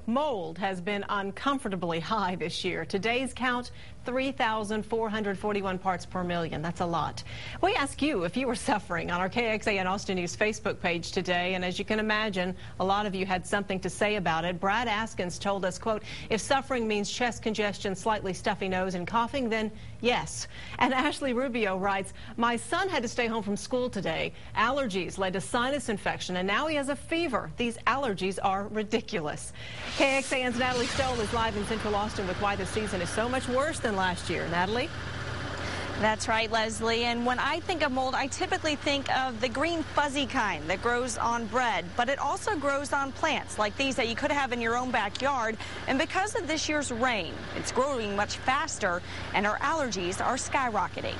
Mold has been uncomfortably high this year. Today's count, 3,441 parts per million. That's a lot. We ask you if you were suffering on our KXAN Austin News Facebook page today, and as you can imagine, a lot of you had something to say about it. Brad Askins told us, quote, if suffering means chest congestion, slightly stuffy nose, and coughing, then yes. And Ashley Rubio writes, my son had to stay home from school today. Allergies led to sinus infection, and now he has a fever. These allergies are ridiculous. KXAN's Natalie Stoll is live in Central Austin with why the season is so much worse than last year. Natalie? That's right, Leslie. And when I think of mold, I typically think of the green fuzzy kind that grows on bread, but it also grows on plants like these that you could have in your own backyard. And because of this year's rain, it's growing much faster and our allergies are skyrocketing.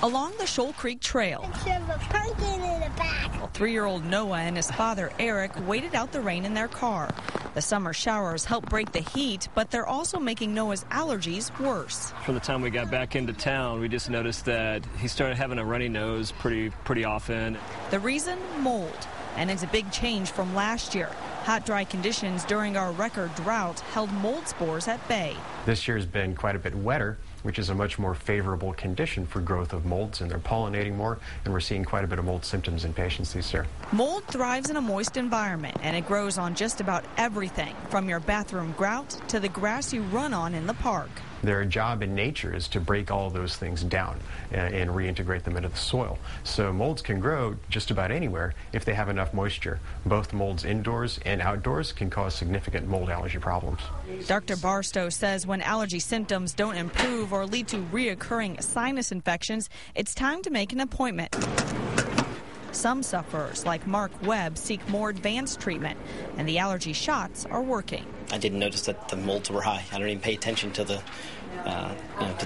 Along the Shoal Creek Trail, There's a pumpkin in the back. 3-year-old Noah and his father Eric waited out the rain in their car. The summer showers help break the heat, but they're also making Noah's allergies worse. From the time we got back into town, we just noticed that he started having a runny nose pretty often. The reason? Mold. And it's a big change from last year. Hot, dry conditions during our record drought held mold spores at bay. This year has been quite a bit wetter, which is a much more favorable condition for growth of molds, and they're pollinating more, and we're seeing quite a bit of mold symptoms in patients this year. Mold thrives in a moist environment, and it grows on just about everything, from your bathroom grout to the grass you run on in the park. Their job in nature is to break all those things down and reintegrate them into the soil. So molds can grow just about anywhere if they have enough moisture. Both molds indoors and outdoors can cause significant mold allergy problems. Dr. Barstow says when allergy symptoms don't improve or lead to reoccurring sinus infections, it's time to make an appointment. Some sufferers, like Mark Webb, seek more advanced treatment, and the allergy shots are working. I didn't notice that the molds were high. I don't even pay attention to the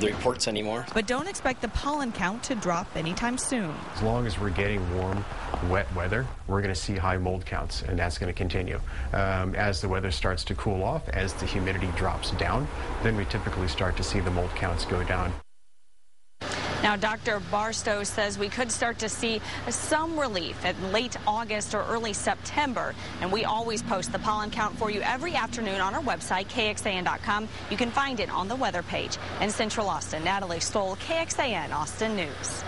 reports anymore. But don't expect the pollen count to drop anytime soon. As long as we're getting warm, wet weather, we're going to see high mold counts, and that's going to continue. As the weather starts to cool off, as the humidity drops down, then we typically start to see the mold counts go down. Now, Dr. Barstow says we could start to see some relief in late August or early September. And we always post the pollen count for you every afternoon on our website, KXAN.com. You can find it on the weather page. In Central Austin, Natalie Stoll, KXAN Austin News.